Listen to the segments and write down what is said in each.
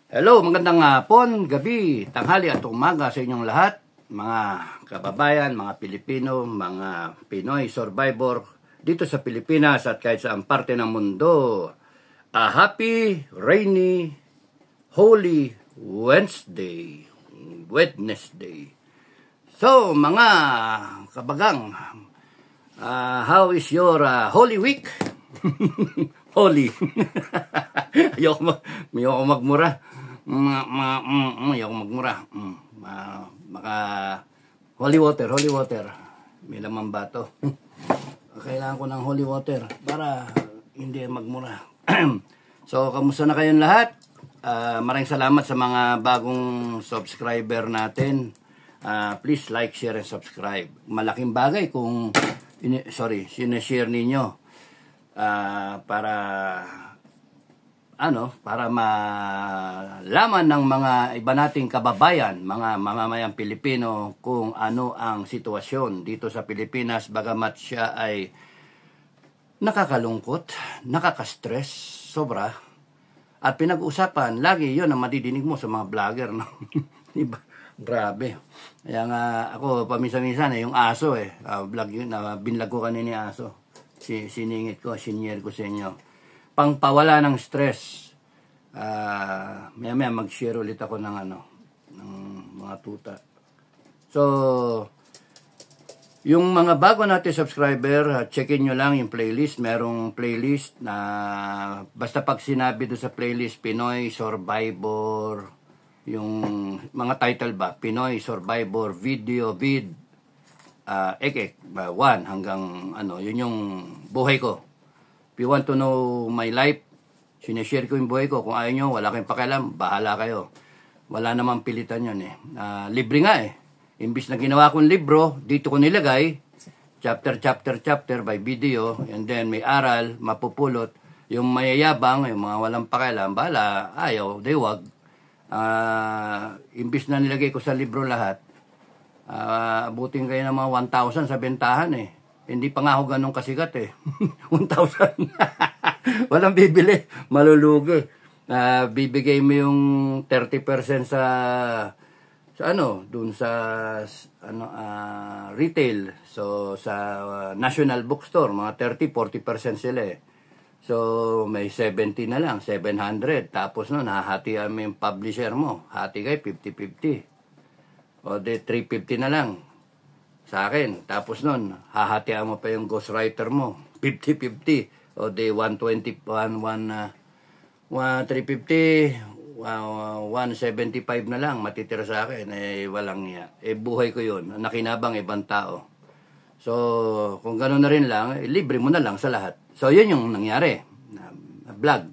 Hello, magandang hapon, gabi, tanghali at umaga sa inyong lahat, mga kababayan, mga Pilipino, mga Pinoy survivor dito sa Pilipinas at kahit saang parte ng mundo. A happy, rainy, holy Wednesday. So, mga kabagang, how is your Holy Week? Holy. Ayoko magmura. Ayoko magmura. Maka holy water. May laman bato. Kailangan ko ng holy water para hindi magmura. So, kamusta na kayong lahat? Maraming salamat sa mga bagong subscriber natin. Please like, share, and subscribe. Malaking bagay kung sineshare ninyo para malaman ng mga iba nating kababayan, mga mamamayang Pilipino kung ano ang sitwasyon dito sa Pilipinas, bagamat siya ay nakakalungkot, nakaka-stress, sobra. At pinag-usapan, lagi yon ang madidinig mo sa mga vlogger, no? Diba? Grabe. Kaya nga ako, paminsan-minsan, yung aso vlog yun, binlag ko kanina yung aso. Siningit ko, sinyer ko sa inyo. Pangpawala ng stress. Maya mag-share ulit ako ng ng mga tuta. So, yung mga bago natin subscriber, checkin nyo lang yung playlist. Merong playlist na basta pag sinabi doon sa playlist, Pinoy Survivor, yung mga title ba, Pinoy Survivor Video, 1 hanggang yun yung buhay ko. If you want to know my life, sineshare ko yung buhay ko. Kung ayaw nyo, wala kayong pakialam, bahala kayo. Wala namang pilitan yun libre nga Imbis na ginawa kong libro, dito ko nilagay, chapter by video, and then may aral, mapupulot. Yung mayayabang, yung mga walang pakialam, bahala, ayaw, wag. Imbis na nilagay ko sa libro lahat, abutin kayo ng mga 1,000 sa bentahan Hindi pa nga ako ganun kasikat 1,000. Walang bibili, malulugi. Bibigay mo yung 30% dun sa retail. So sa National Bookstore, mga 30-40% sila So may 70 na lang, 700. Tapos hahatian mo yung publisher mo. Hati kayo 50-50. O de 350 na lang sa akin. Tapos hahatian mo pa yung ghostwriter mo. 50-50. O de 120, 350, 175 na lang matitira sa akin. Walang niya. Buhay ko yun. Nakinabang ibang tao. So, kung gano'n na rin lang, libre mo na lang sa lahat. So, yun yung nangyari. Vlog.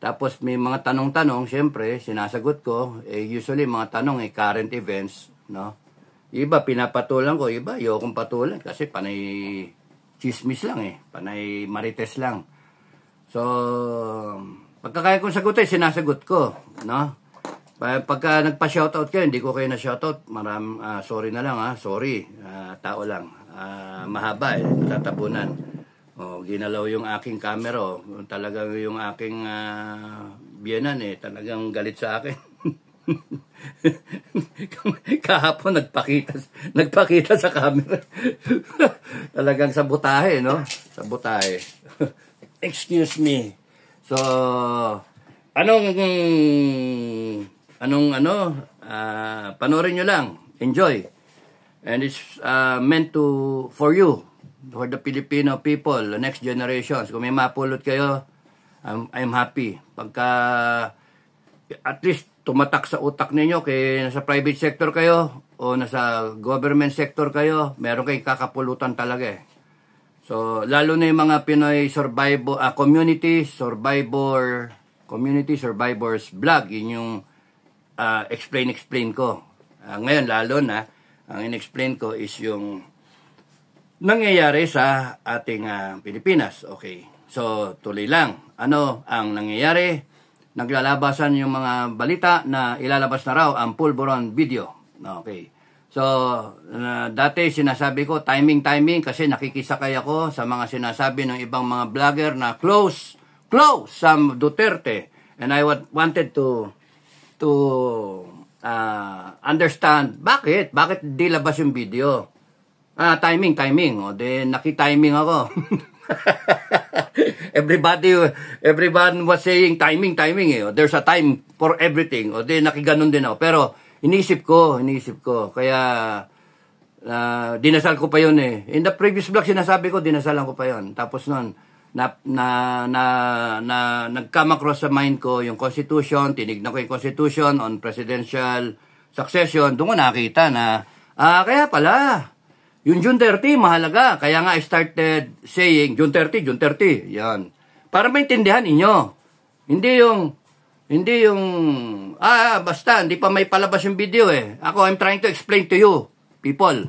Tapos, may mga tanong-tanong, syempre, sinasagot ko. Usually, mga tanong current events, no? Iba, pinapatulan ko. Iba, ayokong patulan. Kasi panay chismis lang Panay marites lang. So, pagkakaya kong sagutin, sinasagot ko, no? Pagka nagpa-shoutout kayo, hindi ko kayo na-shoutout. Sorry na lang, sorry. Tao lang. Mahaba tatabunan. Ginalaw yung aking camera. Talagang yung aking biyenan talagang galit sa akin. Kahapon nagpakita sa camera. Talagang sabotahe, no? Sabotahe. Excuse me. So, panoorin nyo lang. Enjoy. And it's meant for you, for the Filipino people, the next generations. Kung may mapulot kayo, I'm happy. Pagka at least tumatak sa utak ninyo, kaya nasa private sector kayo o nasa government sector kayo, meron kayong kakapulutan talaga So, lalo na yung mga Pinoy community survivors vlog, yun yung explain ko. Ngayon, lalo na, ang in-explain ko is yung nangyayari sa ating Pilipinas. Okay. So, tuloy lang. Ano ang nangyayari? Naglalabasan yung mga balita na ilalabas na raw ang pulburon video. Okay. So, dati sinasabi ko, timing, kasi nakikisakay ako sa mga sinasabi ng ibang mga vlogger na close Sam Duterte. And I wanted to understand bakit di labas yung video. Timing. O, then naki-timing ako. Everyone was saying timing eh. O, there's a time for everything. O, then nakiganon din ako. Pero inisip ko. Kaya dinasal ko pa yun eh. In the previous vlog sinasabi ko, dinasalan ko pa yun. Tapos nun, nag-come across sa mind ko yung Constitution, tinignan ko yung Constitution on presidential succession. Doon ko nakita na, kaya pala, yung June 30, mahalaga. Kaya nga I started saying, June 30. Yan. Para maintindihan inyo. Hindi yung, basta, hindi pa may palabas yung video eh. I'm trying to explain to you, people.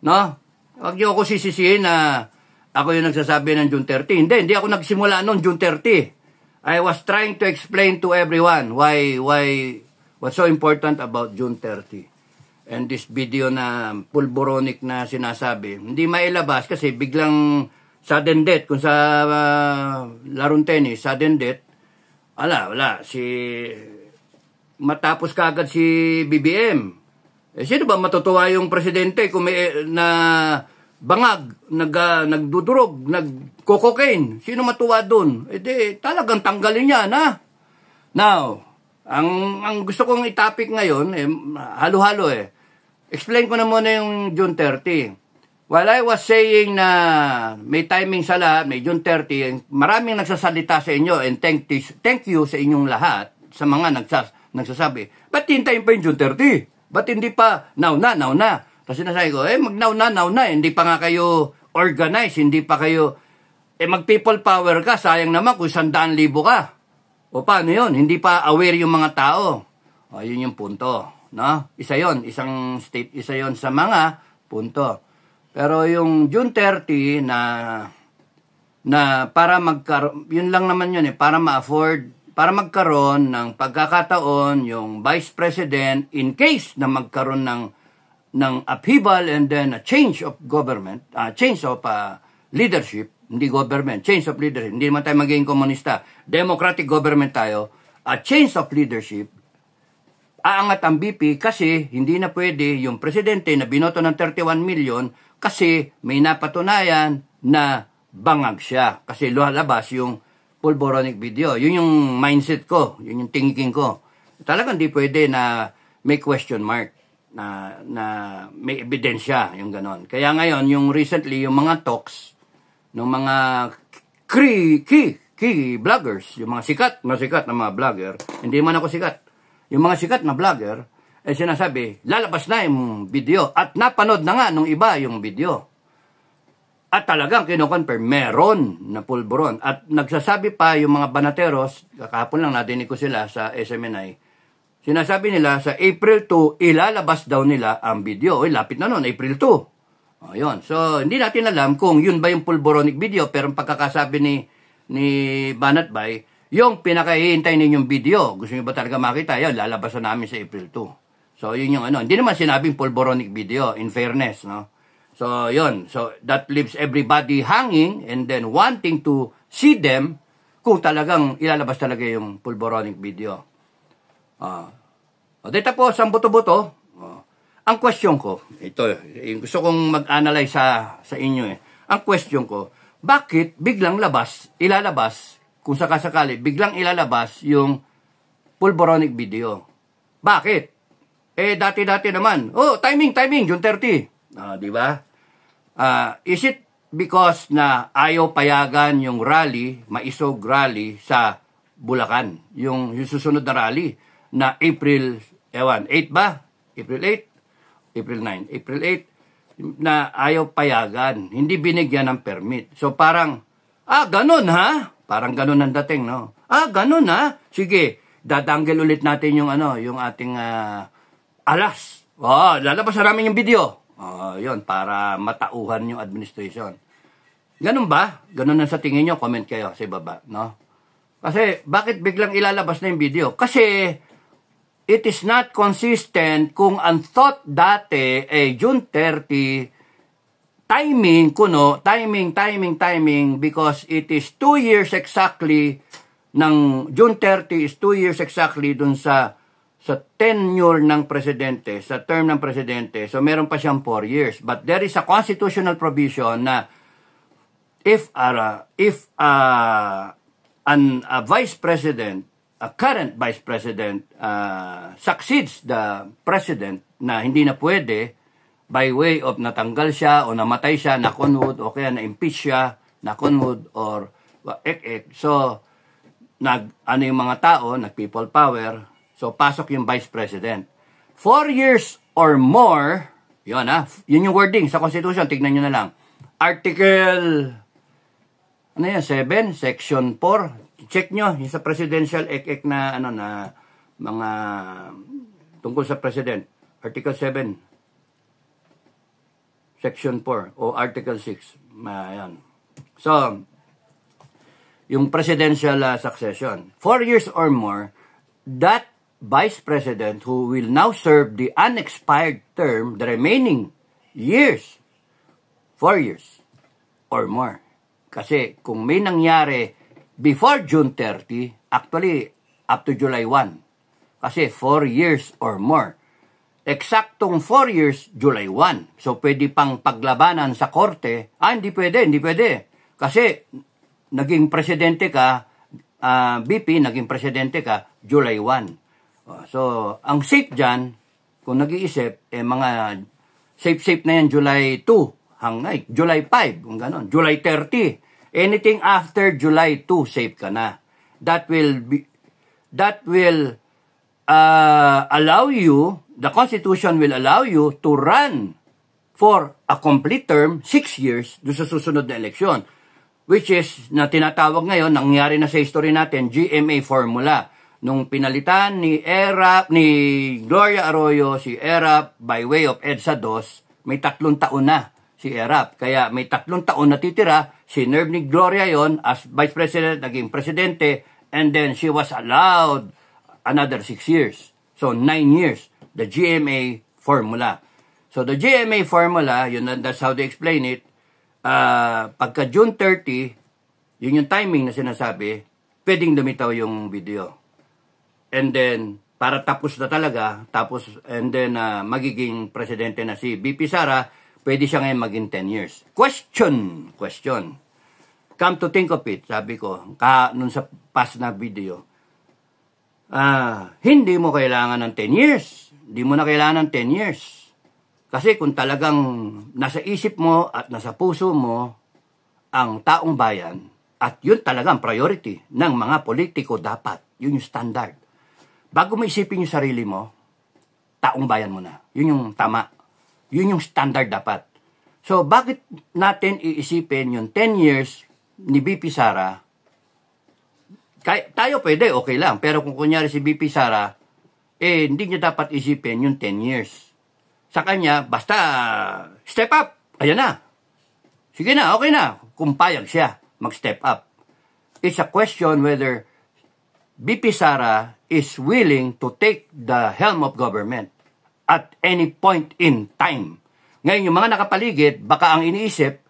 No? Huwag niyo ako sisisihin na ako yung nagsasabi ng June 30. Hindi ako nagsimula noon June 30. I was trying to explain to everyone what's so important about June 30. And this video na pulboronic na sinasabi, hindi mailabas kasi biglang sudden death. Kung sa larong tennis, sudden death, wala. Matapos kagad si BBM. Sino ba matutuwa yung presidente kung may bangag, nagdudurog, nagko-cocaine? Sino matuwa dun? Talagang tanggalin niya, na? Now, ang gusto kong itapik ngayon, halo-halo eh. Explain ko na muna yung June 30. While I was saying na may timing sa lahat, may June 30, maraming nagsasalita sa inyo and thank you sa inyong lahat, sa mga nagsasabi, ba't hintayin pa yung June 30? Ba't hindi pa now na? Tapos sinasabi ko, mag-now na, hindi pa nga kayo organized, hindi pa kayo, mag-people power ka, sayang naman kung 100,000 ka. O paano yun? Hindi pa aware yung mga tao. O, yun yung punto. No? Isa yon sa mga punto. Pero yung June 30 na para yun lang naman yun para para magkaroon ng pagkakataon yung Vice President in case na magkaroon ng upheaval and then a change of government, change of leadership, hindi government, change of leadership. Hindi naman tayo magiging komunista. Democratic government tayo. A change of leadership, aangat ang BP kasi hindi na pwede yung presidente na binoto ng 31 million kasi may napatunayan na bangag siya. Kasi lalabas yung pulboronic video. Yun yung mindset ko. Yun yung thinking ko. Talagang di pwede na may question mark. Na may ebidensya. Yung ganon. Kaya ngayon, yung recently, yung mga talks ng mga key vloggers, yung mga sikat na mga vlogger, hindi man ako sikat. Yung mga sikat na vlogger, sinasabi, lalabas na yung video. At napanood na nga nung iba yung video. At talagang kinoconfirm, meron na pulburon. At nagsasabi pa yung mga banateros, kahapon lang nadinig ko sila sa SMNI, sinasabi nila sa April 2, ilalabas daw nila ang video. Lapit na nun, April 2. Yun. So, hindi natin alam kung yun ba yung pulboronic video, pero ang pagkakasabi ni Banat Bay, yung pinakahihintay ninyong video, gusto niyo ba talaga makita? Yun, lalabas na namin sa April 2. So, yun yung hindi naman sinabing pulboronic video, in fairness, no? So, yun. So, that leaves everybody hanging and then wanting to see them kung talagang ilalabas talaga yung pulboronic video. Dito po, sa buto-buto, ang question ko, ito, yung gusto kong mag-analyze sa inyo Ang question ko, bakit biglang ilalabas, kung sakasakali, biglang ilalabas yung pulboronic video? Bakit? Dati-dati naman. Timing, June 30. Di ba? Is it because na ayaw payagan yung rally, maisog rally sa Bulacan? Yung susunod na rally na April 8 ba? April 8? April 9. April 8 na ayaw payagan. Hindi binigyan ng permit. So parang, ganun ha? Parang ganun ang dating, no? Ganun ha? Sige, dadanggel ulit natin yung yung ating alas. Lalabas na namin yung video. Yun, para matauhan yung administration. Ganun ba? Ganun na sa tingin nyo? Comment kayo sa ibaba, no? Kasi, bakit biglang ilalabas na yung video? Kasi, it is not consistent kung ang thought dati June 30, timing, because it is 2 years exactly, ng June 30 is 2 years exactly dun sa sa tenure ng presidente, sa term ng presidente, so meron pa siyang 4 years. But there is a constitutional provision na if a vice president, a current vice president, succeeds the president na hindi na pwede by way of natanggal siya o namatay siya, na-conwood, o kaya na-impeach siya, na-conwood, or ek-ek. So, ano yung mga tao, nag-people power, so pasok yung vice president. 4 years or more, yun yung wording sa Constitution, tignan nyo na lang. Article, 7, Section 4, check nyo, yung sa presidential ek-ek na, na mga tungkol sa president. Article 7, Section 4, o Article 6. Ayan. So, yung presidential succession. 4 years or more, that vice president who will now serve the unexpired term, the remaining years, 4 years or more. Kasi kung may nangyari before June 30, actually up to July 1. Kasi 4 years or more. Eksaktong 4 years, July 1. So pwede pang paglabanan sa korte. Hindi pwede. Kasi naging presidente ka, BP, naging presidente ka, July 1. So, ang safe dyan, kung nag-iisip, mga safe na yan July 2, hanggang July 5, kung ganon, July 30. Anything after July 2, safe ka na. That will allow you, the Constitution will allow you to run for a complete term, 6 years, doon sa susunod na eleksyon. Which is, na tinatawag ngayon, nangyari na sa history natin, GMA formula. Nung pinalitan ni Gloria Arroyo, si ERAP, by way of EDSA 2, may 3 taon na si ERAP. Kaya may 3 taon na titira, sinerve ni Gloria yon as Vice President, naging Presidente, and then she was allowed another 6 years. So, 9 years, the GMA formula. So, the GMA formula, that's how they explain it, pagka June 30, yun yung timing na sinasabi, pwedeng lumitaw yung video. And then, para tapos na talaga, and then magiging presidente na si BP Sara, pwede siya ngayon maging 10 years. Question. Come to think of it, sabi ko, nun sa past na video, hindi mo kailangan ng 10 years. Hindi mo na kailangan ng 10 years. Kasi kung talagang nasa isip mo at nasa puso mo ang taong bayan, at yun talagang priority ng mga politiko dapat, yun yung standard. Bago mo isipin yung sarili mo, taong bayan mo na. Yun yung tama. Yun yung standard dapat. So, bakit natin iisipin yung 10 years ni BP Sara? Tayo pwede, okay lang. Pero kung kunyari si BP Sara, hindi niya dapat isipin yung 10 years. Sa kanya, basta step up. Ayan na. Sige na, okay na. Kung payag siya, mag-step up. It's a question whether BP Sara is willing to take the helm of government at any point in time. Ngayon, yung mga nakapaligid, baka ang iniisip,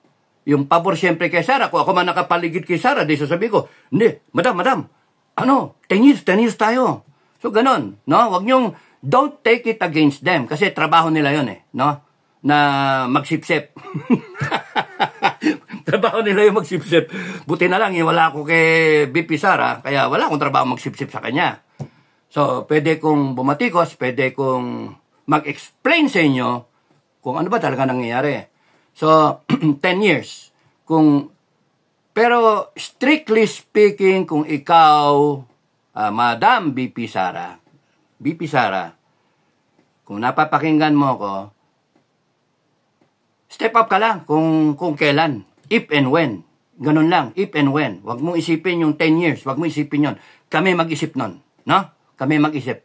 yung pabor siyempre kay Sara. Kung ako man nakapaligid kay Sara, di sasabi ko, hindi, madam, 10 years tayo. So, ganon, no? Wag niyong, don't take it against them, kasi trabaho nila yon no? Na magsipsip. Trabaho nila yung magsipsip. Buti na lang, wala ako kay BP Sara, kaya wala akong trabaho magsipsip sa kanya. So, pwede kong bumatikos, pwede kong mag-explain sa inyo kung ano ba talaga nangyayari. So, 10 years. Pero, strictly speaking, kung ikaw, Madam BP Sara, kung napapakinggan mo ko, step up ka lang kung kailan, if and when. Ganun lang, if and when. Huwag mong isipin yung 10 years, huwag mong isipin yon. Kami mag-isip nun, no? Kami mag-isip.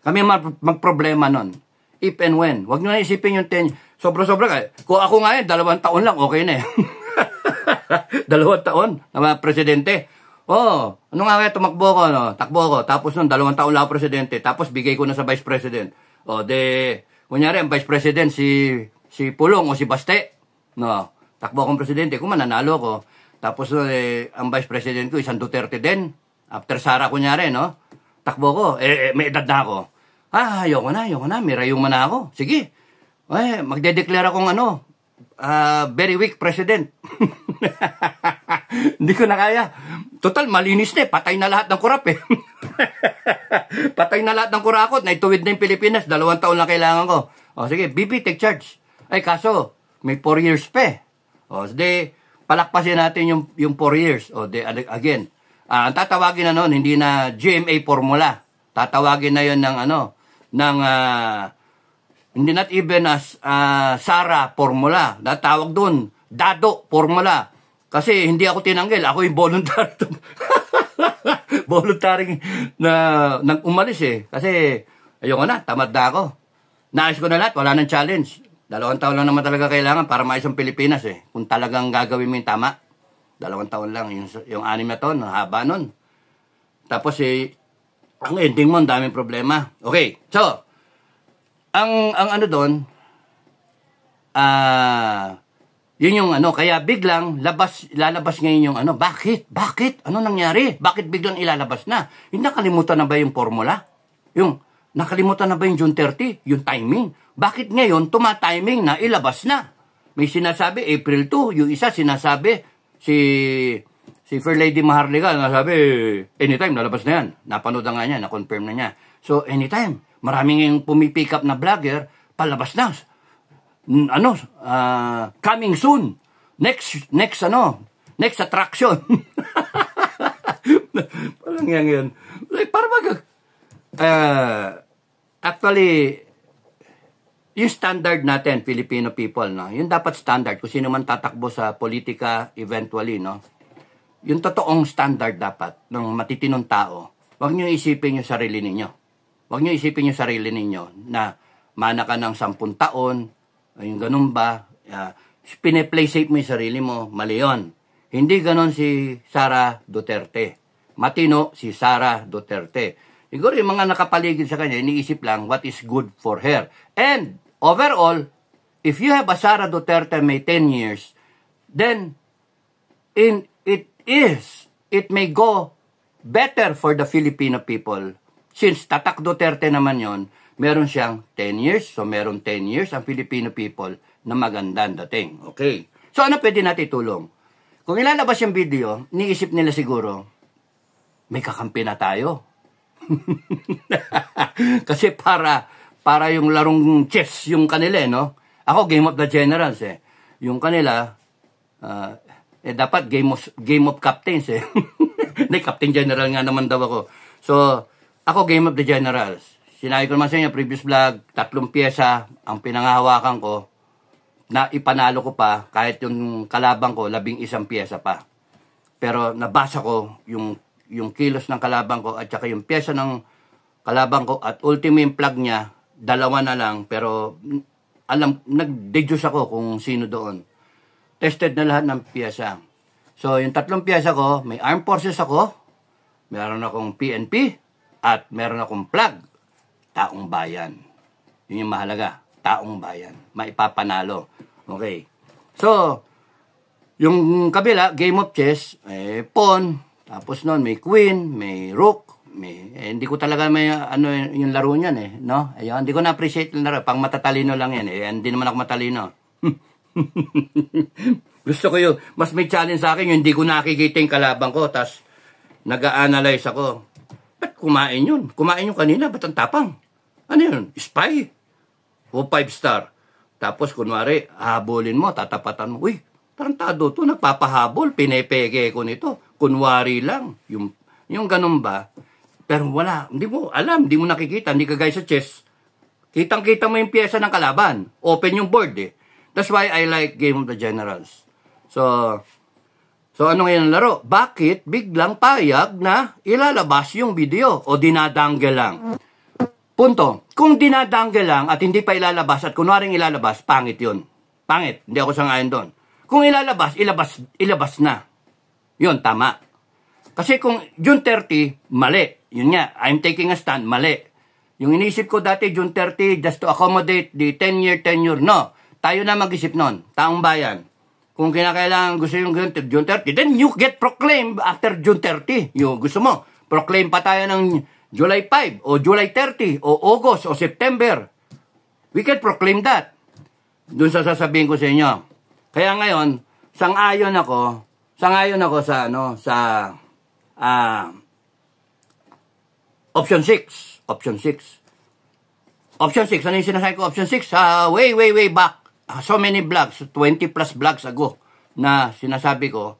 Kami mag-problema nun. If and when. Huwag nyo na isipin yung 10. Sobra-sobra ka. Kung ako ngayon, 2 taon lang, okay na eh. 2 taon na mga presidente. Ano nga kaya tumakbo ko, no? Takbo ko. Tapos nun, 2 taon lang ako presidente. Tapos bigay ko na sa vice president. Kunyari, ang vice president, si Pulong o si Baste. No? Takbo akong presidente. Kung mananalo ko. Tapos ang vice president ko, isang Duterte din. After Sara, kunyari, no? takbo ko. May edad na ako. Ayoko na. May rayuma na ako. Sige. Magde-declare akong very weak president. Hindi ko na kaya. Total, malinis na eh. Patay na lahat ng kurap eh. Patay na lahat ng kurakot. Naituwid na yung Pilipinas. 2 taon lang kailangan ko. Sige, BP, take charge. Kaso, may 4 years pa eh. Palakpasin natin yung 4 years. Again, ang tatawagin na noon, hindi na GMA formula. Tatawagin na yon ng hindi not even as Sara formula. Natawag doon, Dado formula. Kasi hindi ako tinanggil, ako yung voluntary. Voluntary na umalis eh. Kasi ayoko na, tamad na ako. Naayos ko na lahat, wala nang challenge. 2 taon lang naman talaga kailangan para maayos ang Pilipinas eh. Kung talagang gagawin mo yung tama. 2 taon lang, yung 6 na taon, haba nun. Tapos ang ending mo, ang daming problema. Okay, so, ang doon, yun yung kaya biglang lalabas ngayon yung bakit? Ano nangyari? Bakit biglang ilalabas na? Yung nakalimutan na ba yung formula? Yung nakalimutan na ba yung June 30? Yung timing? Bakit ngayon tuma-timing na ilabas na? May sinasabi April 2, yung isa sinasabi si Fair Lady Maharlika, nasabi anytime lalabas na yan. Napanood na nga niya, na-confirm na niya. So anytime, maraming yung pumipick up na vlogger, palabas na. Coming soon. Next attraction. Parang yan yun. Actually, yung standard natin, Filipino people, no? Yung dapat standard, kung sino man tatakbo sa politika eventually, no? Yung totoong standard dapat ng matitinong tao, huwag nyo isipin yung sarili ninyo. Huwag nyo isipin yung sarili ninyo na mana ka ng 10 taon, yung ganun ba, pine-play safe mo yung sarili mo, mali yun. Hindi ganon si Sara Duterte. Matino si Sara Duterte. Siguro yung mga nakapaligid sa kanya, iniisip lang what is good for her. And overall, if you have a Sara Duterte may 10 years, then it may go better for the Filipino people. Since Tatak Duterte naman yon, meron siyang 10 years, so meron 10 years ang Filipino people na magandang dating. Okay. So ano pwede natin tulong? Kung ilalabas yung video, niisip nila siguro, may kakampi na tayo. Kasi para yung larong chess yung kanila, no? Ako, Game of the Generals, eh. Yung kanila, dapat Game of Captains, eh. Hindi, Captain General nga naman daw ako. So, ako, Game of the Generals. Sinabi ko naman sa inyo, previous vlog, 3 pyesa ang pinangahawakan ko, na ipanalo ko pa, kahit yung kalabang ko, 11 pyesa pa. Pero nabasa ko yung kilos ng kalabang ko at saka yung pyesa ng kalabang ko at ultimate plug niya, 2 na lang, pero nag-deduce ako kung sino doon. Tested na lahat ng pyesa. So, yung 3 pyesa ko, may armed forces ako, meron akong PNP, at meron akong plug, taong bayan. Yun yung mahalaga, taong bayan. Maipapanalo. Okay. So, yung kabila, game of chess, pawn, tapos nun may queen, may rook, hindi ko talaga may yung laro niyan eh, no? Ayun, hindi ko na-appreciate yung laro, pang matatalino lang yan eh, hindi naman ako matalino. Gusto ko yun, mas may challenge sa akin yung hindi ko nakikita yung kalabang ko, tas nag-a-analyze ako. Ba't kumain yun? Kumain yung kanina, ba't ang tapang? Ano yun? Spy? O 5 star? Tapos kunwari, hahabulin mo, tatapatan mo, uy, tarantado to, nagpapahabol, pinepeke ko nito. Kunwari lang, yung ganun ba? Pero wala, hindi mo alam, hindi mo nakikita, hindi ka guys sa chess. Kitang-kita mo yung pyesa ng kalaban. Open yung board eh. That's why I like Game of the Generals. So ano ngayon ang laro? Bakit biglang payag na ilalabas yung video o dinadanggel lang? Punto. Kung dinadanggel lang at hindi pa ilalabas at kunwaring ilalabas, pangit yun. Pangit. Hindi ako sangayon doon. Kung ilalabas, ilabas na. Yun, tama. Kasi kung June 30, mali. Yun nga, I'm taking a stand, mali. Yung inisip ko dati, June 30, just to accommodate the 10-year tenure. No, tayo na mag-isip nun, taong bayan. Kung kinakailangan gusto yung June 30, then you get proclaimed after June 30. Yung gusto mo, proclaim pa tayo ng July 5 o July 30 o August o September. We can proclaim that. Doon sa sasabihin ko sa inyo. Kaya ngayon, sang-ayon ako sa option 6. Option 6. Option 6, ano yung sinasabi ko? Option 6, way back. So many vlogs, 20 plus vlogs ago na sinasabi ko.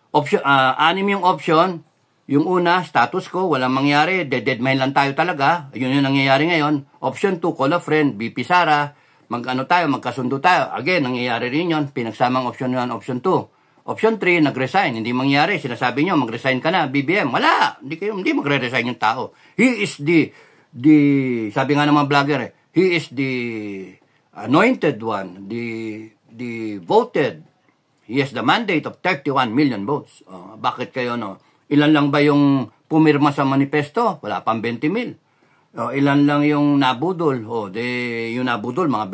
Option, 6 yung option. Yung una, status quo, walang mangyari, deadmine lang tayo talaga. Yun yung nangyayari ngayon. Option 2, call a friend, BP Sara, magkasundo tayo. Again, nangyayari rin yun. Pinagsamang option 1, option 2. Option 3, nag-resign. Hindi mangyari. Sinasabi nyo, mag-resign ka na, BBM. Wala. Hindi magre-resign yung tao. He is the sabi nga ng mga vlogger, he is the anointed one, the voted. He has the mandate of 31 million votes. Bakit kayo, Ilan lang ba yung pumirma sa manifesto? Wala pang 20 mil. Ilan lang yung nabudol? Yung nabudol, mga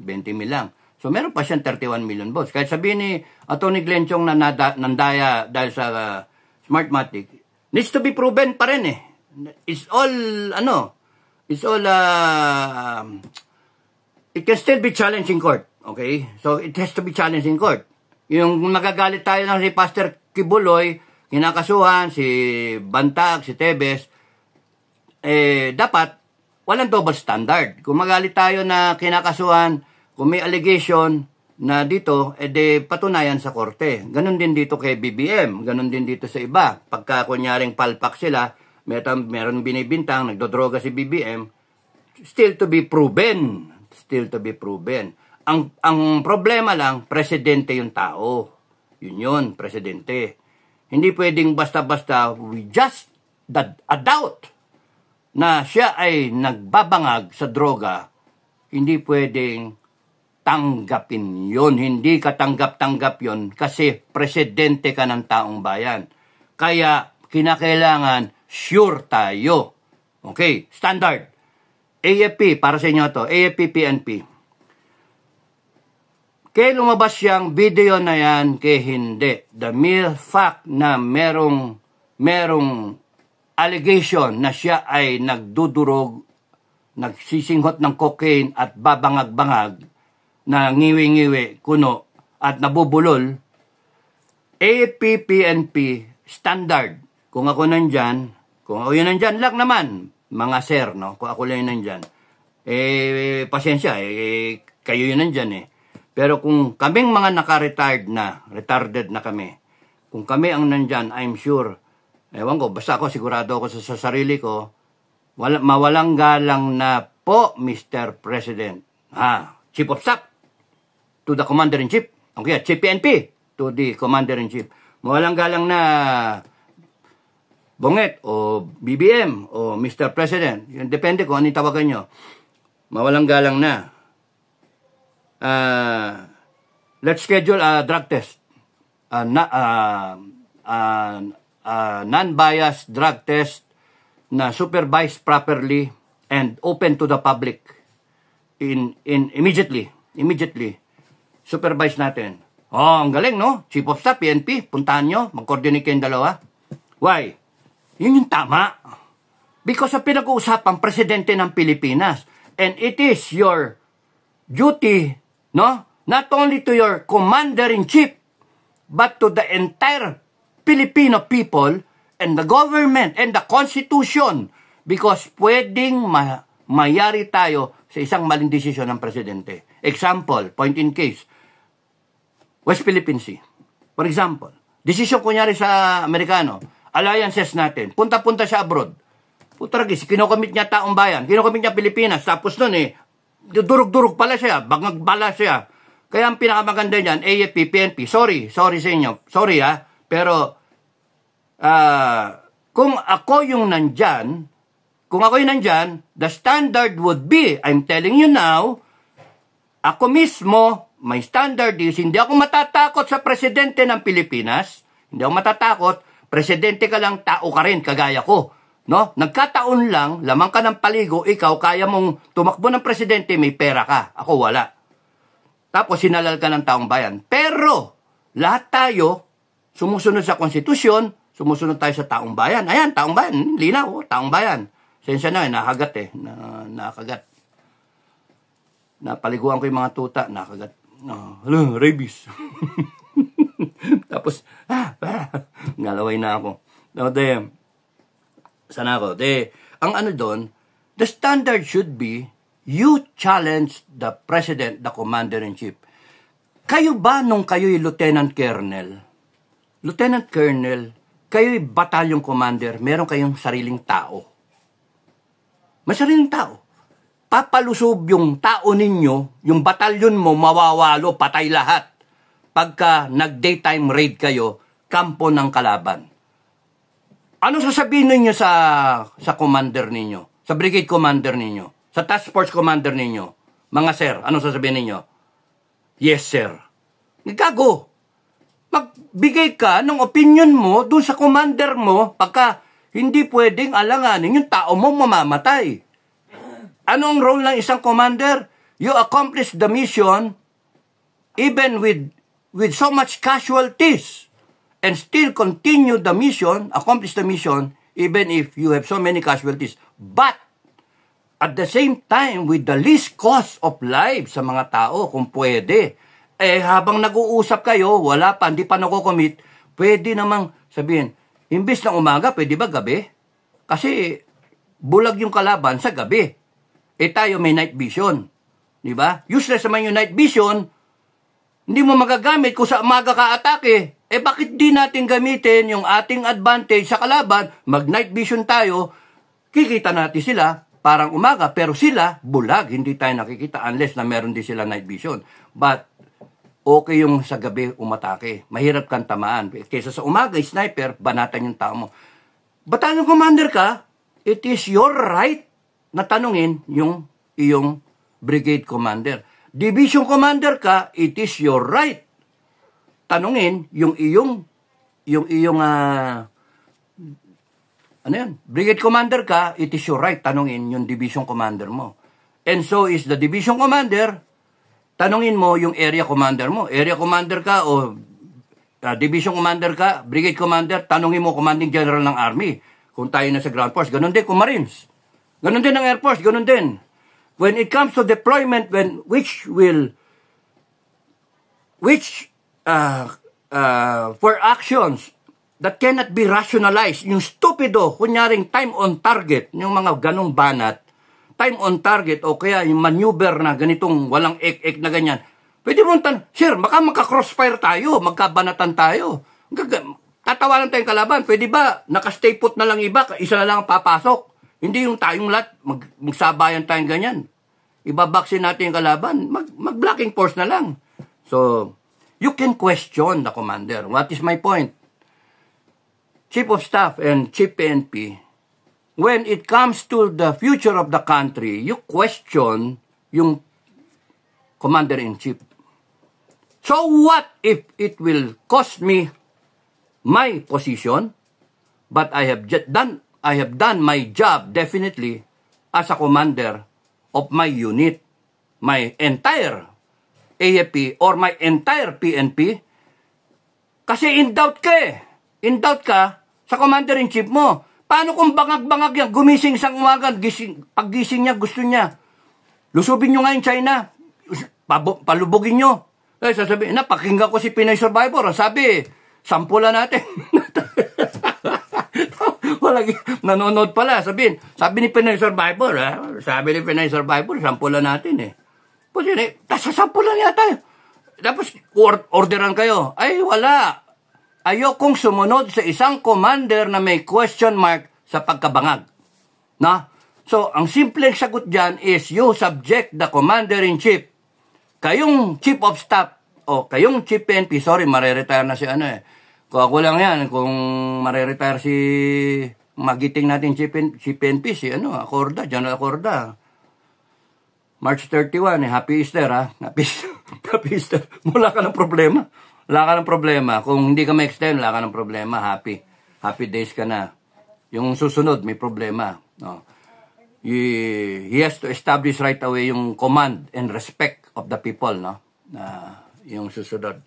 20 mil lang. So, meron pa siyang 31 million votes. Kahit sabihin ni Atty. Glenn Chong na nandaya dahil sa Smartmatic, needs to be proven pa rin eh. It's all, it can still be challenged in court. Okay? So, it has to be challenged in court. Yung magagalit tayo ng si Pastor Kibuloy, kinakasuhan, si Bantag, si Tebes, dapat walang double standard. Kung magalit tayo na kinakasuhan, kung may allegation na dito, patunayan sa korte. Ganon din dito kay BBM, ganon din dito sa iba. Pagka kunyaring palpak sila, meron binibintang, nagdodroga si BBM, still to be proven. Still to be proven. Ang problema lang, presidente yung tao. Yun, presidente. Hindi pwedeng basta-basta, we just a doubt na siya ay nagbabangag sa droga, hindi pwedeng tanggapin yon. Hindi ka tanggap-tanggap yon kasi presidente ka ng taong bayan. Kaya kinakailangan sure tayo. Okay, standard. AFP, para sa inyo to, AFP, PNP. Kaya lumabas siyang video na yan, kaya hindi. The mere fact na merong allegation na siya ay nagdudurog, nagsisinghot ng cocaine at babangag-bangag, na ngiwi-ngiwi, kuno, at nabubulol, AFP, PNP, standard. Kung ako nandyan, kung ako yun nandyan lang naman, mga sir, kung ako lang yun nandyan, pasensya, kayo yun nandyan Pero kung kaming mga retarded na kami, kung kami ang nandyan, I'm sure, ewan ko, basta ako, sigurado ako sa sarili ko, mawalang galang na po, Mr. President. Chief of Staff to the Commander-in-Chief. Okay, Chief PNP to the Commander-in-Chief. Mawalang galang na Bonget o BBM o Mr. President. Depende kung anong tawagan nyo. Mawalang galang na. Let's schedule a drug test. Non-biased drug test na supervised properly and open to the public immediately. Supervise natin. Ang galing, no? Chief of Staff, PNP, puntahan nyo, mag-coordinate kayong dalawa. Why? Yun yung tama. Because sa pinag-uusapan, presidente ng Pilipinas. And it is your duty, not only to your commander-in-chief, but to the entire Filipino people and the government and the Constitution. Because pwedeng mayari tayo sa isang maling desisyon ng presidente. Example, point in case, West Philippine Sea. For example, desisyon kunyari sa Amerikano, alliances natin, punta-punta siya abroad. Putragis, kinokomit niya taong bayan, kinokomit niya Pilipinas, tapos nun durug-durug pala siya, bangag-bala siya. Kaya ang pinakamaganda niyan, AFP, PNP, sorry sa inyo, pero kung ako yung nandyan, the standard would be, I'm telling you now, ako mismo, my standard is, hindi ako matatakot sa presidente ng Pilipinas, hindi ako matatakot, presidente ka lang, tao ka rin, kagaya ko. Nagkataon lang, lamang ka ng paligo, ikaw, kaya mong tumakbo ng presidente, may pera ka. Ako wala. Tapos sinalal ka ng taong bayan. Pero, lahat tayo, sumusunod sa konstitusyon, sumusunod tayo sa taong bayan. Ayan, taong bayan, linaw, taong bayan. Sensya na, nakagat eh. Nakagat. Napaliguan ko yung mga tuta, nakagat. Rabies. Tapos, ngalaway na ako. No, sana ako. Ang ano doon, the standard should be, you challenge the President, the Commander-in-Chief. Kayo ba nung kayo'y Lieutenant Colonel, kayo'y Battalion Commander, meron kayong sariling tao. May sariling tao. Papalusob yung tao ninyo, yung batalyon mo, mawawalo, patay lahat. Pagka nag-daytime raid kayo, kampo ng kalaban. Ano sasabihin ninyo sa commander ninyo? Sa brigade commander ninyo? Sa task force commander ninyo? Mga sir, ano sasabihin ninyo? Yes, sir. Gago. Magbigay ka ng opinion mo doon sa commander mo pagka hindi pwedeng alanganin yung tao mo mamamatay. Ano ang role ng isang commander? You accomplish the mission even with so much casualties and still continue the mission, accomplish the mission even if you have so many casualties. But at the same time, with the least cost of life sa mga tao, kung pwede, habang nag-uusap kayo, wala pa, hindi pa nakukomit, pwede namang sabihin, imbis na umaga, pwede ba gabi? Kasi bulag yung kalaban sa gabi. Tayo may night vision. Di ba? Useless naman yung night vision, hindi mo magagamit kung sa umaga ka atake. Bakit di natin gamitin yung ating advantage sa kalaban, mag-night vision tayo, kikita natin sila, parang umaga, pero sila, bulag, hindi tayo nakikita unless na meron din sila night vision. But, okay yung sa gabi umatake. Mahirap kang tamaan. Kaysa sa umaga, sniper, banatan yung tao mo. Battalion commander ka, it is your right na tanungin yung iyong brigade commander. Division commander ka, it is your right. Tanungin yung iyong brigade commander ka, it is your right. Tanungin yung division commander mo. And so is the division commander, tanungin mo yung area commander mo. Area commander ka o division commander ka, brigade commander, tanungin mo commanding general ng army. Kung tayo na sa ground force, ganun din kung marines. Ganun din ang Air Force, ganun din. When it comes to deployment, for actions that cannot be rationalized, yung stupido, kunyaring time on target, yung mga ganong banat, time on target, o kaya yung maneuver na ganitong walang ek-ek na ganyan, pwede mo sir, baka magka-crossfire tayo, magkabanatan tayo. Tatawanan tayong kalaban, pwede ba, naka-stay put na lang iba, isa na lang ang papasok. Hindi yung tayong lahat, magsabayan tayong ganyan. Ibabaksin natin yung kalaban, mag-blocking force na lang. So, you can question the commander. What is my point? Chief of Staff and Chief PNP, when it comes to the future of the country, you question yung Commander-in-Chief. So what if it will cost me my position, but I have done my job definitely as a commander of my unit, my entire AFP or my entire PNP. Kasi in doubt ka eh. In doubt ka sa commander-in-chief mo. Paano kung bangag-bangag yan, gumising isang umaga, paggising niya, gusto niya, lusubin nyo nga yung China, palubugin nyo. Sasabihin, pakinggan ko si Pinoy Survivor, sabi, sampula natin. Nanonood pala, sabi ni Pinoy Survivor, sampulan natin eh. Tapos sasampulan niya tayo. Tapos orderan kayo. Ay, wala. Ayokong sumunod sa isang commander na may question mark sa pagkabangag. Na? So, ang simpleng sagot dyan is you subject the commander-in-chief. Kayong chief of staff o kayong chief PNP, sorry, mareretire na si ano eh. Kung ako lang yan, kung mareretire si magiting natin si PNP, si Acorda, General Acorda. March 31, Happy Easter, ha? Happy Easter. Wala ka ng problema. Wala ka ng problema. Kung hindi ka ma-extend, wala ka ng problema. Happy days ka na. Yung susunod, may problema. No. He has to establish right away yung command and respect of the people, no? Yung susunod.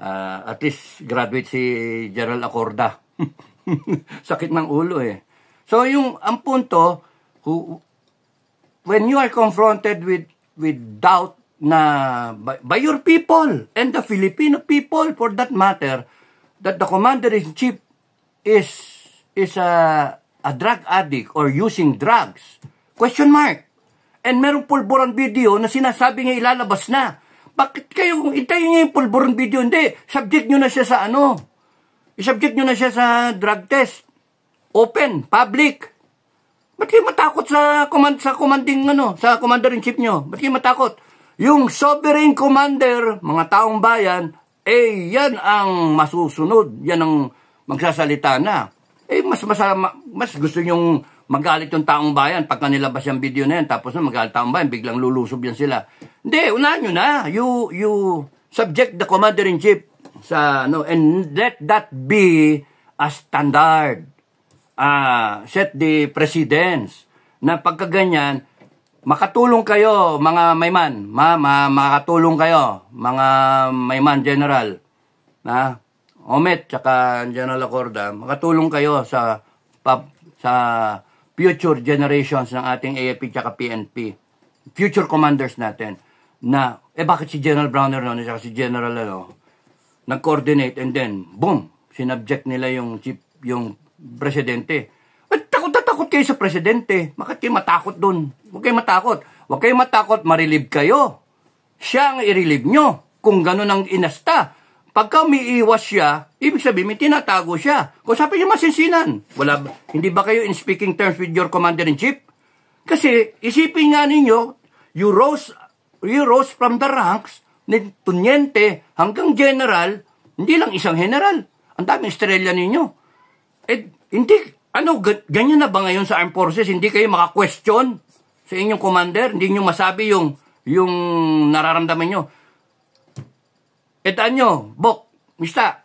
At least, graduate si General Acorda. Sakit ng ulo, eh. So, ang punto, when you are confronted with doubt na by your people and the Filipino people for that matter, that the commander-in-chief is a drug addict or using drugs, question mark. And merong pulburan video na sinasabi niya ilalabas na. Bakit kayo, itayin niyo yung pulburan video? Hindi, subject niyo na siya sa ano? I-subject niyo na siya sa drug test. Open, public. Ba't kayo matakot sa commander-in-chief nyo? Ba't kayo matakot? Yung sovereign commander, mga taong bayan, yan ang masusunod. Yan ang magsasalita na. Mas gusto nyong magalit yung taong bayan pagka nilabas yung video na yan. Tapos na magalit taong bayan, biglang lulusob yan sila. Hindi, unahan nyo na. You subject the commander-in-chief sa, and let that be a standard. Set the precedence na pagkaganyan, makatulong kayo, mga mayman, makatulong kayo, mga mayman general, na Omet, tsaka General Acorda, makatulong kayo sa future generations ng ating AFP tsaka PNP, future commanders natin, na, bakit si General Browner noon, tsaka si General, nag-coordinate, and then, boom, sinubject nila yung presidente. Takot kayo sa presidente. Bakit kayo matakot dun? Huwag kayo matakot. Huwag kayo matakot, marilib kayo. Siya ang i-relieve nyo. Kung ganun ang inasta. Pagka umiiwas siya, ibig sabihin, may tinatago siya. Kung sabi niyo masinsinan, hindi ba kayo in speaking terms with your commander-in-chief? Kasi, isipin nga ninyo, you rose from the ranks, ni tunyente hanggang general, hindi lang isang general. Ang daming estrella ninyo. Hindi, ganyan na ba ngayon sa armed forces? Hindi kayo maka-question sa inyong commander? Hindi nyo masabi yung nararamdaman nyo? Bok, mista,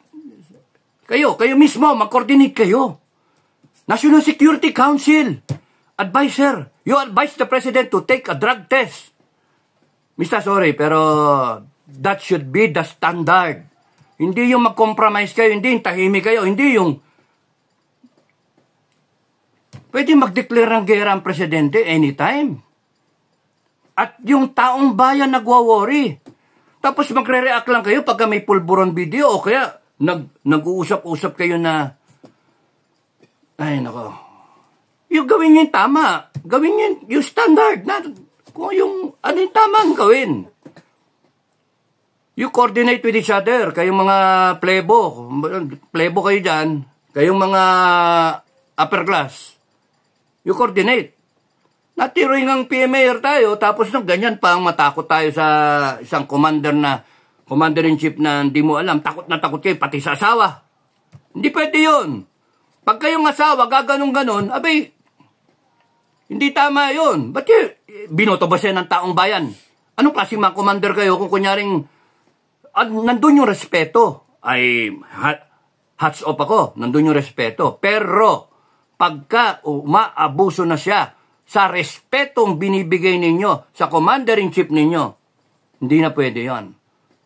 kayo mismo, mag-coordinate kayo. National Security Council, advisor, you advise the president to take a drug test. Mista, sorry, pero that should be the standard. Hindi yung mag-compromise kayo, hindi yung tahimik kayo, hindi yung pwede mag-declare ng gera ang presidente anytime. At yung taong bayan nagwa-worry. Tapos magre-react lang kayo pagka may pulburon video o kaya nag-uusap-usap kayo na ay nako. Yung gawin nyo yung tama. Gawin nyo yung standard. Kung yung ano yung tama ang gawin. You coordinate with each other. Kayong mga plebo kayo dyan. Kayong mga upper class. You coordinate. Natiroy ng PMAR tayo, tapos nang ganyan pa ang matakot tayo sa isang commander-in-chief na hindi mo alam. Takot na takot kayo, pati sa asawa. Hindi pwede yun. Pag kayong asawa, gaganong-ganon, abay, hindi tama yun. Ba't kayo, binoto ba siya ng taong bayan? Anong klaseng mga commander kayo kung kunyaring, nandun yung respeto? Ay, hats off ako, nandun yung respeto. Pero, pagka umaabuso na siya sa respetong binibigay ninyo sa commander-in-chief ninyo, hindi na pwede yon.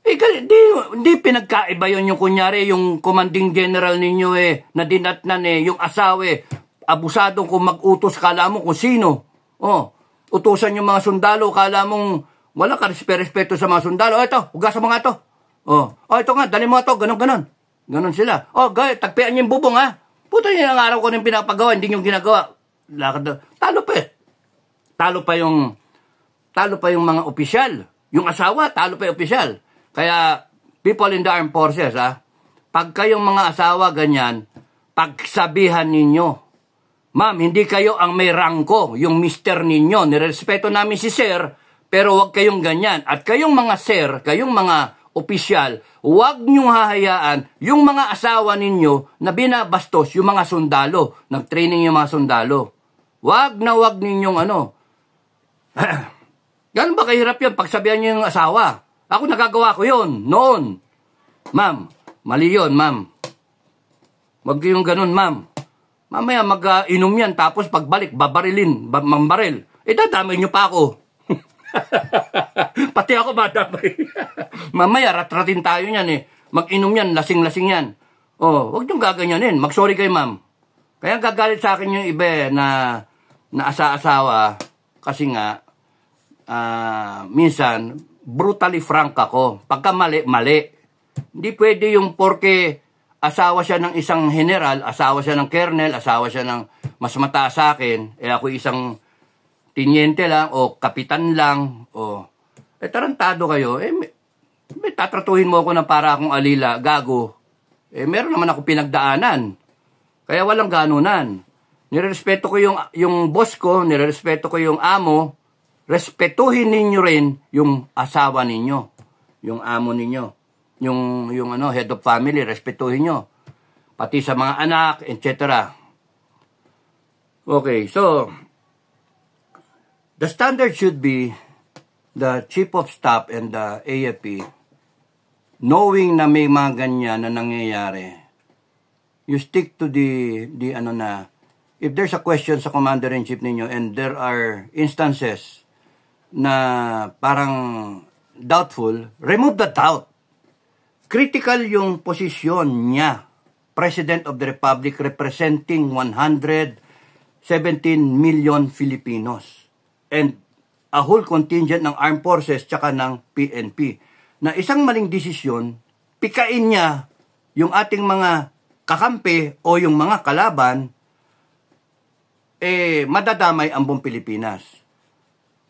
Hindi pinagkaiba yun yung kunyari, yung commanding general ninyo na dinatnan yung asawa abusadong kung mag-utos, kala mo kung sino. Utusan yung mga sundalo, kala mong wala ka respeto sa mga sundalo. Ito, hugasan mo nga ito. Ito nga, dali mo ito, ganon. Ganon sila. Tagpian niyo yung bubong ha. Puto niya ang araw ko nang pinapagawa, hindi nyo ginagawa. Talo pa yung mga opisyal. Yung asawa, talo pa yung opisyal. Kaya, people in the armed forces, pag kayong mga asawa ganyan, pagsabihan ninyo, ma'am, hindi kayo ang may rangko, yung mister ninyo. Nirespeto namin si sir, pero wag kayong ganyan. At kayong mga sir, kayong mga opisyal, huwag niyong hahayaan yung mga asawa ninyo na binabastos yung mga sundalo, nag-training yung mga sundalo. Huwag ninyong Ganun ba kahirap yan pagsabihan niyo yung asawa? Ako nagagawa ko yun, noon. Ma'am, mali yun, ma'am. Huwag yung ganun, ma'am. Mamaya mag-inom yan, tapos pagbalik, mambaril. Dadamay niyo pa ako. Pati ako madamay. Mamaya ratratin tayo niyan mag-inom yan, lasing-lasing yan. Huwag niyong gaganyanin, mag-sorry kayo ma'am. Kaya gagalit sa akin yung iba na na asa-asawa kasi nga, minsan, brutally frank ako. Pagka mali, mali. Hindi pwede yung porke asawa siya ng isang general, asawa siya ng colonel, asawa siya ng mas mataas sa akin, ako isang tiniente lang, o kapitan lang, o, tarantado kayo, may tatratuhin mo ako ng para akong alila, gago. Meron naman ako pinagdaanan. Kaya walang ganunan. Nirerespeto ko yung boss ko, nirerespeto ko yung amo, respetuhin ninyo rin yung asawa ninyo, yung amo ninyo, yung head of family, respetuhin nyo. Pati sa mga anak, etc. Okay, so, the standard should be the Chief of Staff and the AFP, knowing na may mga ganyan na nangyayari, you stick to if there's a question sa Commander-in-Chief ninyo and there are instances na parang doubtful, remove the doubt. Critical yung posisyon niya, President of the Republic representing 117 million Filipinos and a whole contingent ng Armed Forces tsaka ng PNP. Na isang maling desisyon, pikain niya yung ating mga kakampi o yung mga kalaban, madadamay ang buong Pilipinas.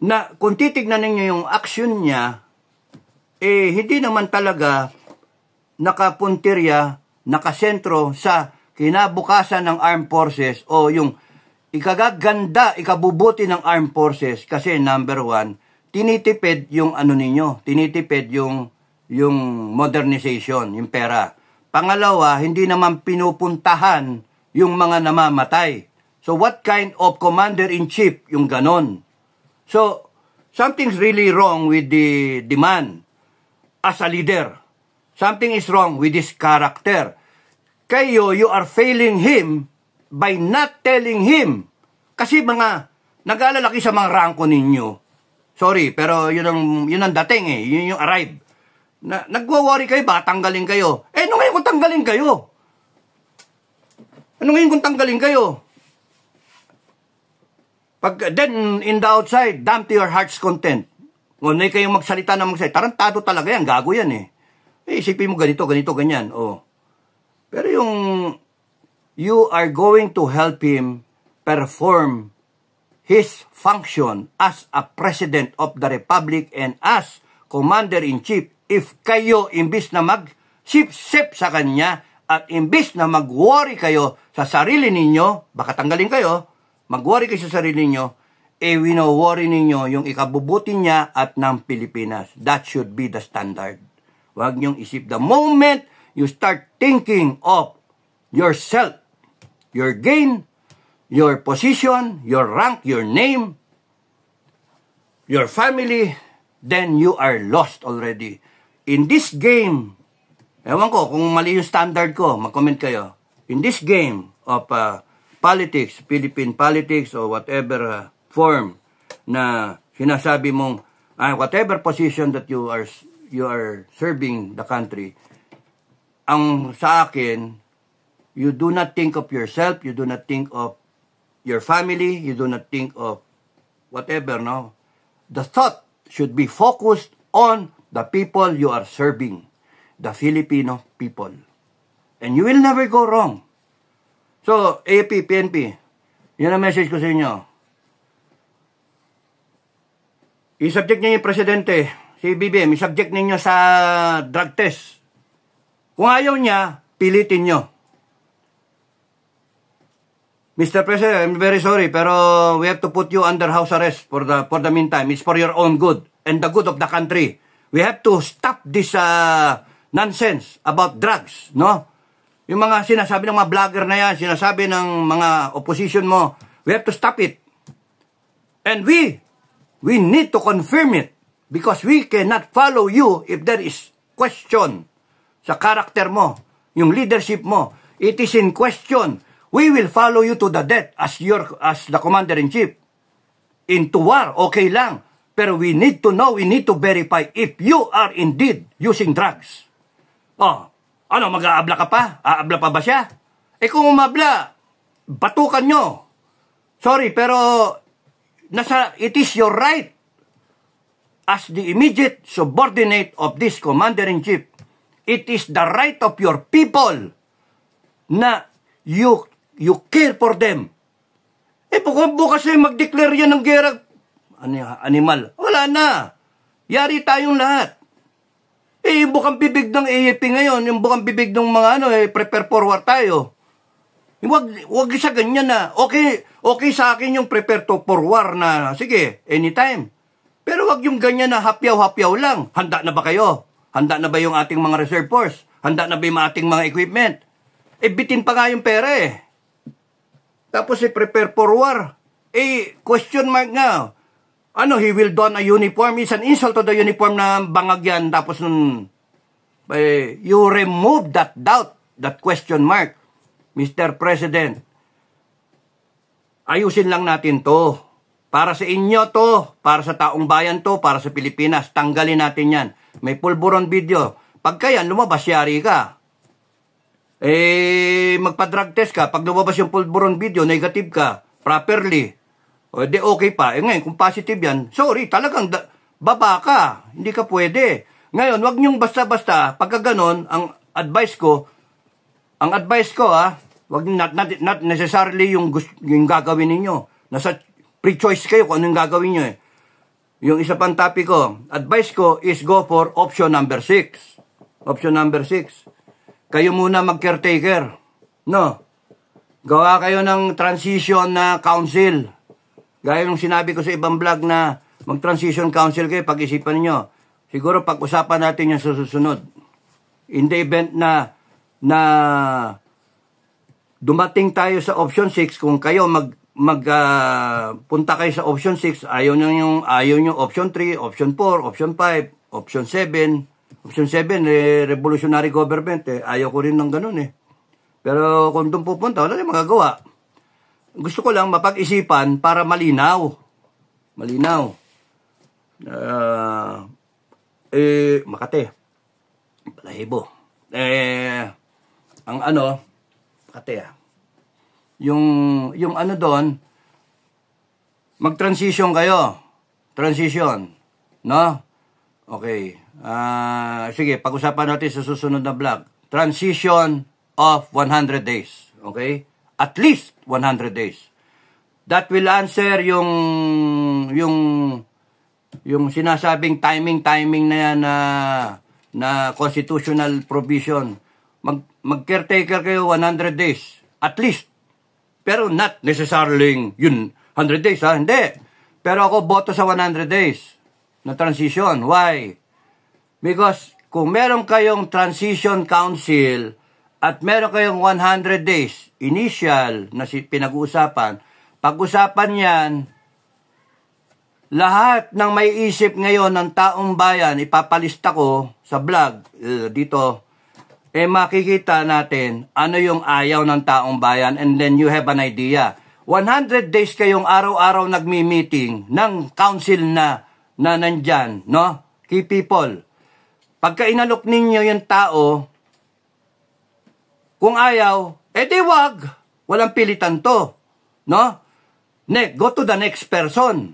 Na kung titignan ninyo yung aksyon niya, hindi naman talaga nakapuntirya, nakasentro sa kinabukasan ng Armed Forces o yung ikagaganda, ikabubuti ng Armed Forces kasi number one, tinitipid yung tinitipid yung modernization, yung pera. Pangalawa, hindi naman pinupuntahan yung mga namamatay. So what kind of commander-in-chief yung ganon? So, something's really wrong with the man as a leader. Something is wrong with his character. Kayo, you are failing him by not telling him. Kasi mga nag-aalalaki sa mga rangko ninyo. Sorry, pero yun ang dating yun yung arrive. Nagwa-worry kayo ba? Tanggalin kayo. Ano ngayon kung tanggalin kayo? Ano ngayon kung tanggalin kayo? Then, in the outside, damn to your heart's content. Kung na kayong magsalita na magsalita, tarantado talaga yan, gago yan isipin mo ganito, ganyan. Pero you are going to help him perform his function as a President of the Republic and as Commander-in-Chief if kayo, imbis na mag-sip-sip sa kanya at imbis na mag-worry kayo sa sarili ninyo, baka tanggalin kayo, mag-worry kayo sa sarili ninyo, wino-worry ninyo yung ikabubuti niya at ng Pilipinas. That should be the standard. Huwag niyong isip. The moment you start thinking of yourself, your gain, your position, your rank, your name, your family, then you are lost already. In this game, ewan ko, kung mali yung standard ko, mag-comment kayo. In this game of politics, Philippine politics, or whatever form na sinasabi mong, whatever position that you are serving the country, ang sa akin, you do not think of yourself, you do not think of your family, you do not think of whatever, no? The thought should be focused on the people you are serving, the Filipino people. And you will never go wrong. So, AFP, PNP, yun ang message ko sa inyo. I-subject niyo yung presidente, si BBM, i-subject ninyo sa drug test. Kung ayaw niya, pilitin nyo. Mr. President, I'm very sorry, pero we have to put you under house arrest for the meantime. It's for your own good and the good of the country. We have to stop this nonsense about drugs, no? Yung mga sinasabi ng mga vlogger na yan, sinasabi ng mga opposition mo, we have to stop it. And we need to confirm it because we cannot follow you if there is question sa karakter mo, yung leadership mo. It is in question. We will follow you to the death as the commander-in-chief. Into war, okay lang. Pero we need to know, we need to verify if you are indeed using drugs. Mag-aabla ka pa? Aabla pa ba siya? Kung umabla, batukan nyo. Sorry, pero it is your right as the immediate subordinate of this commander-in-chief. It is the right of your people na you care for them. Bukas mag-declare yan ng gera. Animal. Wala na. Yari tayong lahat. Yung bukang bibig ng AFP ngayon, yung bukang bibig ng mga prepare for war tayo. Wag sa ganyan na. Okay sa akin yung prepare to for war na, sige, anytime. Pero wag yung ganyan na hapyaw-hapyaw lang. Handa na ba kayo? Handa na ba yung ating mga reserve force? Handa na ba yung ating mga equipment? Bitin pa nga yung pera Tapos prepare for war. Question mark nga. He will don a uniform. It's an insult to the uniform na bangag yan. Tapos you remove that doubt, that question mark. Mr. President, ayusin lang natin to. Para sa inyo to, para sa taong bayan to, para sa Pilipinas. Tanggalin natin yan. May pulburon video. Pagka yan, lumabas, yari ka. Magpa-drug test ka. Pag lumabas yung pulburon video, negative ka, properly. Okay pa. Ngayon, kung positive yan, sorry, talagang baba ka. Hindi ka pwede. Ngayon, wag niyong basta-basta, pagka ganon, ang advice ko, wag not necessarily yung gagawin ninyo. Nasa pre-choice kayo kung anong gagawin nyo Yung isa pang topic ko, advice ko is go for option number 6. Option number 6. Kayo muna mag-caretaker. No? Gawa kayo ng transition na council. Gaya nung sinabi ko sa ibang vlog na mag-transition council kayo, pag-isipan niyo. Siguro pag-usapan natin yung susunod. In the event na dumating tayo sa option 6, kung kayo punta kayo sa option 6, ayaw nyo option 3, option 4, option 5, option 7. Option 7, revolutionary government. Ayaw ko rin ng ganun Pero kung doon pupunta, wala rin magagawa. Gusto ko lang mapag-isipan para malinaw. Makati. Balahibo. Makati Yung doon, mag-transition kayo. Transition. No? Okay. Sige, pag-usapan natin sa susunod na vlog. Transition of 100 days. Okay? At least 100 days. That will answer yung sinasabing timing na yan na constitutional provision. Mag-caretaker kayo 100 days. At least. Pero not necessarily yun 100 days Hindi. Pero ako boto sa 100 days na transition. Why? Because kung meron kayong transition council at meron kayong 100 days initial na pinag-uusapan, pag-usapan yan, lahat ng may isip ngayon ng taong bayan, ipapalista ko sa vlog dito, makikita natin ano yung ayaw ng taong bayan and then you have an idea. 100 days kayong araw-araw nagmi-meeting ng council na nandyan, no? Key people. Pagka inalok ninyo yung tao, kung ayaw, di wag. Walang pilitan to. No? Go to the next person.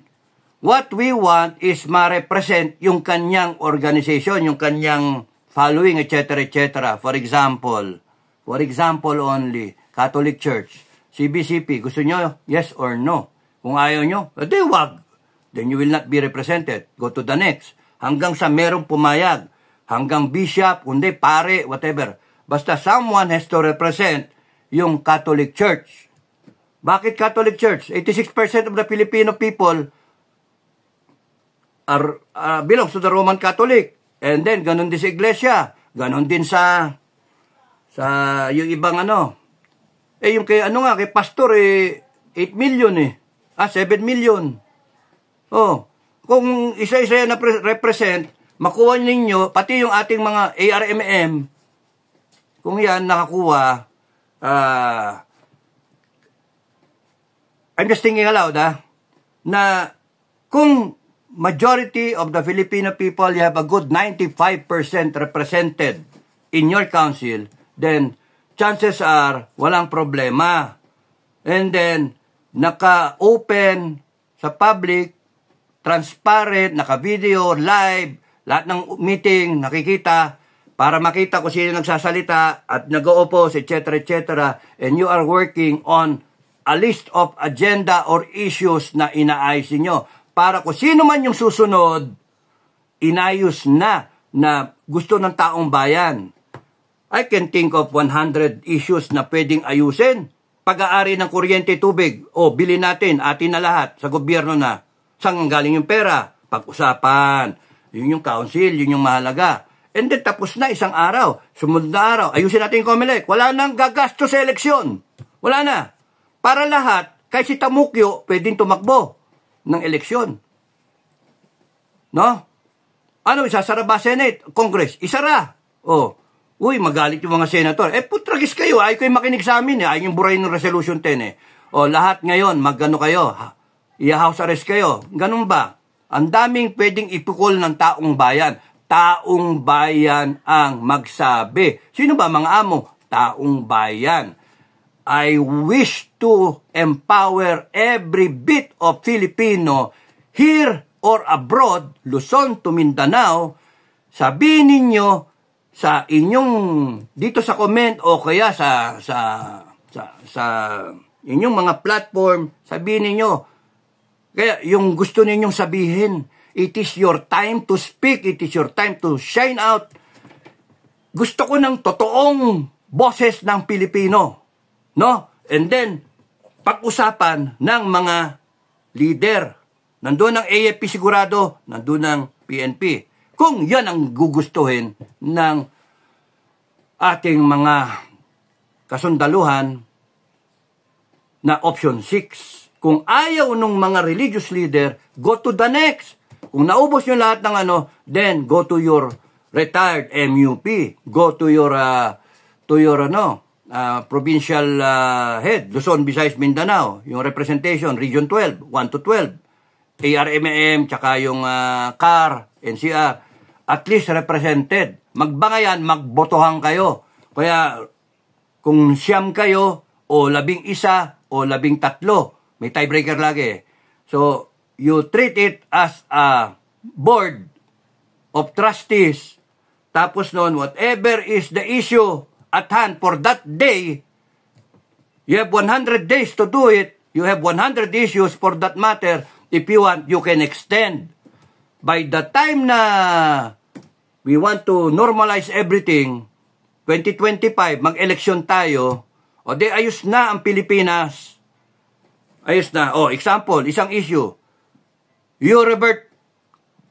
What we want is ma-represent yung kanyang organization, yung kanyang following, etc., etc. For example only, Catholic Church, CBCP, gusto nyo, yes or no? Kung ayaw nyo, di wag. Then you will not be represented. Go to the next. Hanggang sa merong pumayag. Hanggang bishop, kundi pare, whatever. Basta someone has to represent yung Catholic Church. Bakit Catholic Church? 86% of the Filipino people belongs to the Roman Catholic. And then, ganun din sa iglesia. Ganun din sa yung ibang yung kay kay pastor 8 million 7 million. Kung isa-isa na represent, makuha ninyo, pati yung ating mga ARMM, kung yan nakakuha, I'm just thinking aloud, na kung majority of the Filipino people, you have a good 95% represented in your council, then chances are walang problema. And then, naka-open sa public, transparent, naka-video, live, lahat ng meeting, nakikita, para makita kung sino nagsasalita at nag-o-oppose, etc., etc., and you are working on a list of agenda or issues na inaayos niyo. Para kung sino man yung susunod, inayos na gusto ng taong bayan. I can think of 100 issues na pwedeng ayusin. Pag-aari ng kuryente, tubig, bilhin natin, atin na lahat, sa gobyerno na. Saan galing yung pera? Pag-usapan. Yun yung council, yun yung mahalaga. And then tapos na isang araw, sumunod na araw, ayusin natin yung COMELEC. Wala nang gagasto sa eleksyon. Wala na. Para lahat, kahit si Tamukyo, pwedeng tumakbo ng eleksyon. No? Ano, isasara ba Senate? Congress? Isara. Uy, magalit yung mga senator. Putragis kayo. Ayaw kayo makinig sa amin. Ayaw yung burahin ng Resolution 10. Lahat ngayon, magano kayo. I-house arrest kayo. Ganun ba? Ang daming pwedeng ipukol ng taong bayan. Taong bayan ang magsabi. Sino ba mga amo? Taong bayan. I wish to empower every bit of Filipino here or abroad, Luzon to Mindanao. Sabihin ninyo sa inyong dito sa comment o kaya sa inyong mga platform, sabihin ninyo kaya yung gusto ninyong sabihin. It is your time to speak. It is your time to shine out. Gusto ko ng totoong boses ng Pilipino. No? And then, pag-usapan ng mga leader. Nandun ang AFP sigurado, nandun ang PNP. Kung yan ang gugustuhin ng ating mga kasundaluhan na option 6. Kung ayaw nung mga religious leader, go to the next. Kung naubos nyo lahat ng then go to your retired MUP. Go to your provincial head, Luzon, Visayas, Mindanao. Yung representation, Region 12, 1 to 12. ARMM, tsaka yung CAR, NCR. At least represented. Magbangayan, magbotohan kayo. Kaya kung siyam kayo, o 11 o 13, may tiebreaker lagi. So, you treat it as a board of trustees. Tapos noon, whatever is the issue at hand for that day, you have 100 days to do it. You have 100 issues for that matter. If you want, you can extend. By the time na we want to normalize everything, 2025, mag-eleksyon tayo, di ayos na ang Pilipinas. Ayos na. Example, isang issue. You revert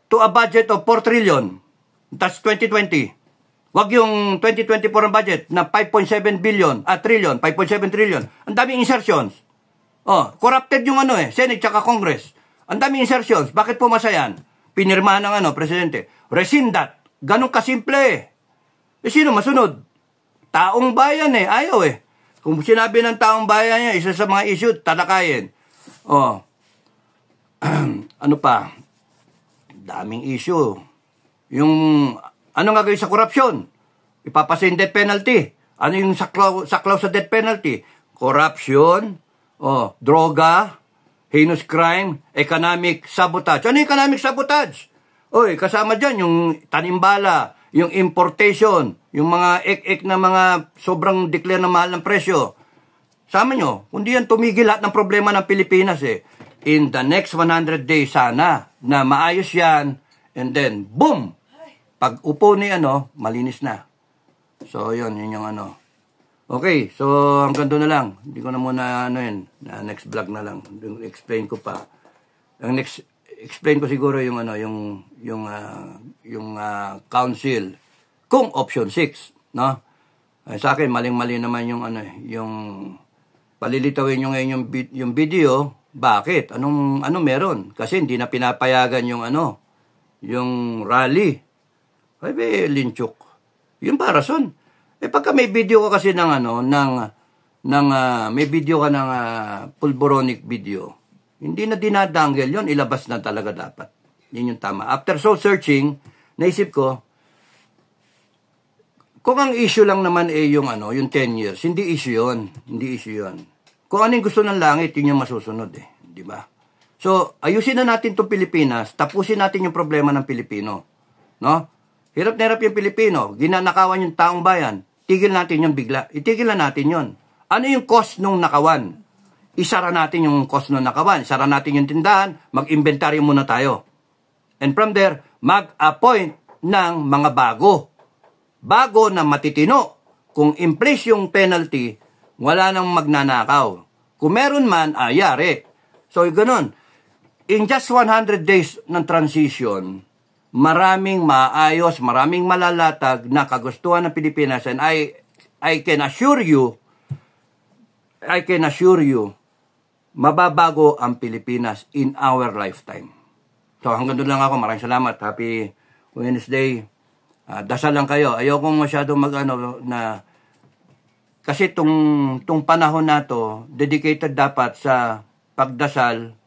to a budget of 4 trillion. That's 2020. Wag yung 2024 ang budget na 5.7 billion, trillion, 5.7 trillion. Ang daming insertions. Corrupted yung Senate tsaka Congress. Ang daming insertions. Bakit pumasa yan? Pinirmahan ng presidente. Rescind that. Ganun kasimple. Sino masunod? Taong bayan Ayaw Kung sinabi ng taong bayan niya, isa sa mga issue, talakayin. Ano pa? Daming issue. Yung, ano nga gawin sa korupsyon? Ipapasa yung death penalty. Ano yung saklaw sa death penalty? Corruption, droga, heinous crime, economic sabotage. Ano yung economic sabotage? Kasama dyan yung tanimbala, yung importation, yung mga ek-ek na mga sobrang declare na mahal ng presyo. Sama nyo, kundi yan tumigil lahat ng problema ng Pilipinas In the next 100 days sana na maayos yan, and then, boom! Pag upo ni malinis na. So, yun yung Okay, so hanggang doon na lang. Hindi ko na muna next vlog na lang. Explain ko pa. Ang next explain ko siguro yung council kung option 6, no? Sa akin maling-mali naman yung yung palilitawin nyo ngayon yung video. Bakit? Anong meron? Kasi hindi na pinapayagan yung yung rally. Ay, linchok. Yung para son. Pagka may video ka kasi ng may video ka ng pulboronic video, hindi na dinadanggel yon, ilabas na talaga dapat. Yun yung tama. After soul searching, naisip ko, kung ang issue lang naman yung 10 years, hindi issue yun. Hindi issue yun. Kung ano yung gusto ng langit, yun yung masusunod eh. Di ba? So, ayusin na natin itong Pilipinas, tapusin natin yung problema ng Pilipino. No? Hirap na hirap yung Pilipino, ginanakawan yung taong bayan, tigil natin yun bigla. Itigil na natin yun. Ano yung cost nung nakawan? Isara natin yung cost nung nakawan. Isara natin yung tindahan, mag-inventory muna tayo. And from there, mag-appoint ng mga bago. Bago na matitino. Kung in-place yung penalty, wala nang magnanakaw. Kung meron man, yari. So, ganun. In just 100 days ng transition, maraming maayos, maraming malalatag na kagustuhan ng Pilipinas. And I can assure you, mababago ang Pilipinas in our lifetime. So, hanggang doon lang ako. Maraming salamat. Happy Wednesday. Dasal lang kayo. Ayokong masyado na kasi tung panahon na to, dedicated dapat sa pagdasal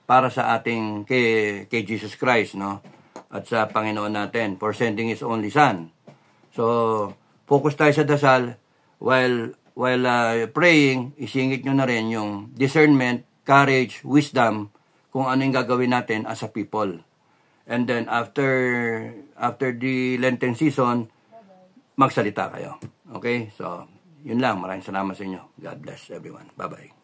para sa ating kay Jesus Christ, no? At sa Panginoon natin for sending His only Son. So, focus tayo sa dasal while praying, isingit nyo na rin yung discernment, courage, wisdom kung ano yung gagawin natin as a people. And then after the Lenten season, magsalita kayo. Okay? So, yun lang. Maraming salamat sa inyo. God bless everyone. Bye-bye.